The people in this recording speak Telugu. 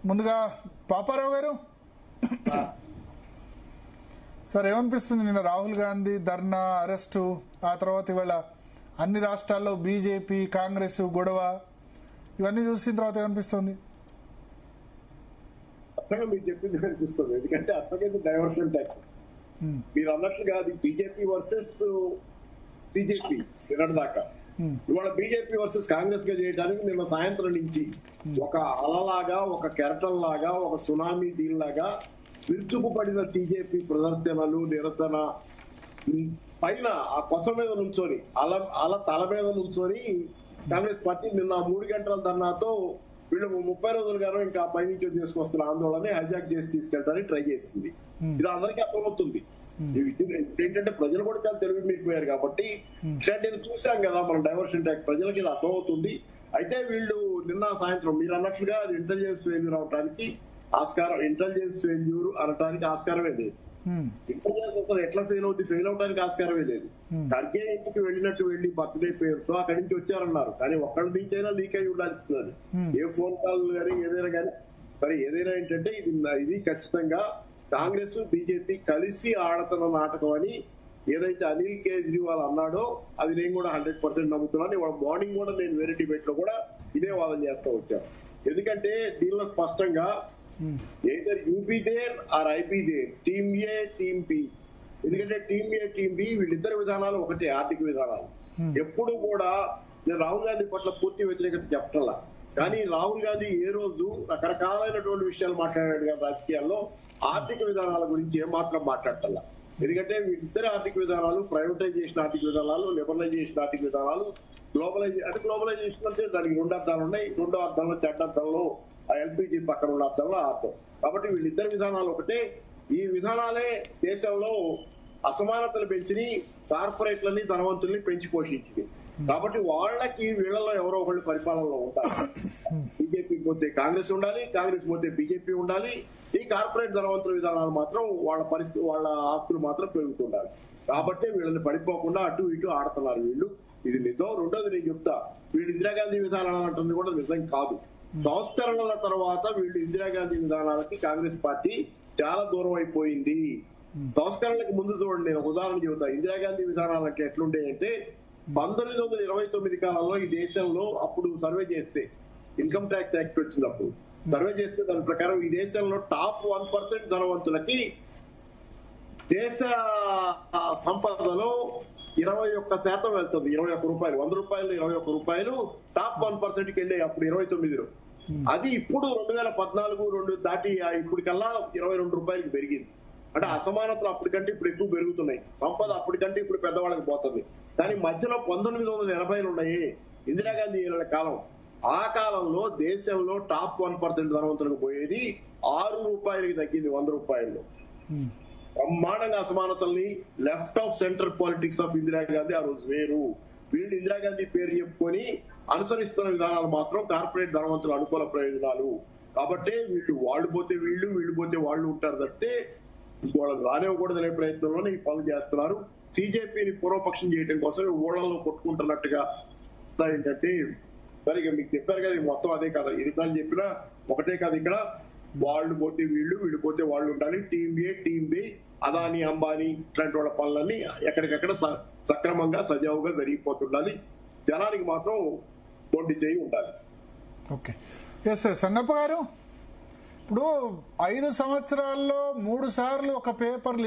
ముందుగా పాపారావు గారు సార్ ఏమనిపిస్తుంది? నిన్న రాహుల్ గాంధీ ధర్నా, అరెస్టు, ఆ తర్వాత ఇవాళ అన్ని రాష్ట్రాల్లో బీజేపీ కాంగ్రెస్ గొడవ, ఇవన్నీ చూసిన తర్వాత ఏమనిపిస్తుంది? అర్థంగా మీరు చెప్పింది అనిపిస్తుంది. ఎందుకంటే అర్థమైంది డైవర్షన్ ట్యాక్స్. మీరు అన్నట్లుగా అది బీజేపీ వర్సెస్ సిజేపీ నిన్నటి దాకా. ఇవాళ బీజేపీ వర్సెస్ కాంగ్రెస్ గా చేయడానికి నిన్న సాయంత్రం నుంచి ఒక అలలాగా, ఒక కెరటం లాగా, ఒక సునామీ దీనిలాగా విరుచుకుపడిన టీజేపీ ప్రదర్శనలు, నిరసన పైన ఆ కొస మీద నుంచొని అల తల మీద నుంచొని కాంగ్రెస్ పార్టీ నిన్న 3 గంటల ధర్నాతో వీళ్ళు 30 రోజులుగానో ఇంకా పైనుంచి తీసుకొస్తున్న ఆందోళన హైజాక్ చేసి తీసుకెళ్తారని ట్రై చేసింది. ఇది అందరికీ అర్థమవుతుంది. ఏంటంటే ప్రజలు కూడా చాలా తెలివి మీరిపోయారు కాబట్టి నేను చూసాం కదా మనం డైవర్షన్ ట్యాక్, ప్రజలకి ఇది అర్థమవుతుంది. అయితే వీళ్ళు నిన్న సాయంత్రం మీరు అన్నట్లుగా ఇంటెలిజెన్స్ ఫెయిల్యూర్ అవడానికి ఆస్కారం, ఇంటెలిజెన్స్ ఫెయిల్యూర్ అనడానికి ఆస్కారమే లేదు. ఇంటెలిజెన్స్ అసలు ఎట్లా ఫెయిల్ అవడానికి ఆస్కారమే లేదు. ఖర్గే ఇంటికి వెళ్ళినట్టు వెళ్ళి బర్త్డే పేరుతో అక్కడి నుంచి వచ్చారన్నారు, కానీ ఒక్కడి నుంచైనా లీక్ అయి ఉండాల్సింది. ఏ ఫోన్ కాల్ కానీ ఏదైనా కానీ సరే, ఏదైనా ఏంటంటే ఇది ఖచ్చితంగా కాంగ్రెస్ బీజేపీ కలిసి ఆడుతున్న నాటకం అని ఏదైతే అనిల్ కేజ్రీవాల్ అన్నాడో అది నేను కూడా 100% నమ్ముతున్నాను. ఇవాళ మార్నింగ్ కూడా నేను వేరే డిబేట్ లో కూడా ఇదే వాదన చేస్తూ వచ్చాను. ఎందుకంటే దీనిలో స్పష్టంగా either UP there or IP there, team A team B. ఎందుకంటే టీమ్ ఏ టీమ్ బి వీళ్ళిద్దరి విధానాలు ఒకటే, ఆర్థిక విధానాలు. ఎప్పుడు కూడా నేను రాహుల్ గాంధీ పట్ల పూర్తి వ్యతిరేకత చెప్పటల్లా, కానీ రాహుల్ గాంధీ ఏ రోజు రకరకాలైనటువంటి విషయాలు మాట్లాడాడు కదా రాజకీయాల్లో, ఆర్థిక విధానాల గురించి ఏమాత్రం మాట్లాడటల్లా. ఎందుకంటే వీళ్ళిద్దరి ఆర్థిక విధానాలు ప్రైవేటైజేషన్ ఆర్థిక విధానాలు, లిబరలైజేషన్ ఆర్థిక విధానాలు, గ్లోబలైజేషన్ అంటే దానికి 2 అర్థాలు ఉన్నాయి. 2వ అర్థంలో చెడ్డ అర్థంలో ఎల్పీజీ పక్కన ఉన్న అర్థంలో అర్థం. కాబట్టి వీళ్ళిద్దరి విధానాలు ఒకటే. ఈ విధానాలే దేశంలో అసమానతలు పెంచి కార్పొరేట్లని, ధనవంతుల్ని పెంచి పోషించింది. కాబట్టి వాళ్ళకి వీళ్ళలో ఎవరో ఒకళ్ళు పరిపాలనలో ఉంటారు. బీజేపీ పోతే కాంగ్రెస్ ఉండాలి, కాంగ్రెస్ పోతే బీజేపీ ఉండాలి. ఈ కార్పొరేట్ ధనవంతుల విధానాలు మాత్రం వాళ్ళ పరిస్థితి, వాళ్ళ ఆస్తులు మాత్రం పెరుగుతుండాలి. కాబట్టి వీళ్ళని పడిపోకుండా అటు ఇటు ఆడుతున్నారు వీళ్ళు. ఇది నిజం. రెండోది నేను చెప్తా, వీళ్ళు ఇందిరాగాంధీ విధానాలు అంటుంది కూడా నిజం కాదు. సంస్కరణల తర్వాత వీళ్ళు ఇందిరాగాంధీ విధానాలకి కాంగ్రెస్ పార్టీ చాలా దూరం అయిపోయింది. సంస్కరణలకు ముందు చూడండి, నేను ఒక ఉదాహరణ చెబుతా. ఇందిరాగాంధీ విధానాలకి ఎట్లుంటాయంటే 1929 కాలంలో ఈ దేశంలో అప్పుడు సర్వే చేస్తే, ఇన్కమ్ ట్యాక్స్ యాక్ట్ వచ్చినప్పుడు సర్వే చేస్తే దాని ప్రకారం ఈ దేశంలో టాప్ 1% ధనవంతులకి దేశ సంపదలో 21% వెళ్తుంది. 21 రూపాయలు, 100 రూపాయలు 21 రూపాయలు టాప్ 1%కి వెళ్ళాయి అప్పుడు 29లో. అది ఇప్పుడు 2014 దాటి ఇప్పటికల్లా 22 రూపాయలకి పెరిగింది. అంటే అసమానతలు అప్పటికంటే ఇప్పుడు ఎక్కువ పెరుగుతున్నాయి. సంపద అప్పటికంటే ఇప్పుడు పెద్దవాళ్ళకి పోతుంది. కానీ మధ్యలో 1980లు ఉన్నాయి, ఇందిరాగాంధీ కాలం. ఆ కాలంలో దేశంలో టాప్ 1% ధనవంతులకు పోయేది 6 రూపాయలకి తగ్గింది 100 రూపాయల్లో. బ్రహ్మాండంగా అసమానతల్ని left of centre politics of Indira Gandhi ఆ రోజు వేరు. వీళ్ళు ఇందిరాగాంధీ పేరు చెప్పుకొని అనుసరిస్తున్న విధానాలు మాత్రం కార్పొరేట్ ధనవంతుల అనుకూల ప్రయోజనాలు. కాబట్టి వాళ్ళు పోతే వీళ్ళు, వీళ్ళు పోతే వాళ్ళు ఉంటారు తప్పితే వాళ్ళని రానివ్వకూడదు అనే ప్రయత్నంలోనే ఈ పనులు చేస్తున్నారు. సిజేపీని పూర్వపక్షం చేయడం కోసం ఊళ్ళల్లో కొట్టుకుంటున్నట్టుగా ఏంటంటే, సరిగ్గా మీకు చెప్పారు కదా, మొత్తం అదే కదా. ఎన్నిసార్లు చెప్పినా ఒకటే కాదు. ఇక్కడ వాళ్ళు పోతే వీళ్ళు, వీళ్ళు పోతే వాళ్ళు ఉండాలి. Team A team B, Adani Ambani ఇట్లాంటి వాళ్ళ పనులన్నీ ఎక్కడికక్కడ సక్రమంగా సజావుగా జరిగిపోతుండాలి. జనానికి మాత్రం పోటీ చేయి ఉండాలి. ఓకే, ఎస్ సంగప్ప గారు, ఇప్పుడు 5 సంవత్సరాల్లో 3 సార్లు ఒక పేపర్ లీక్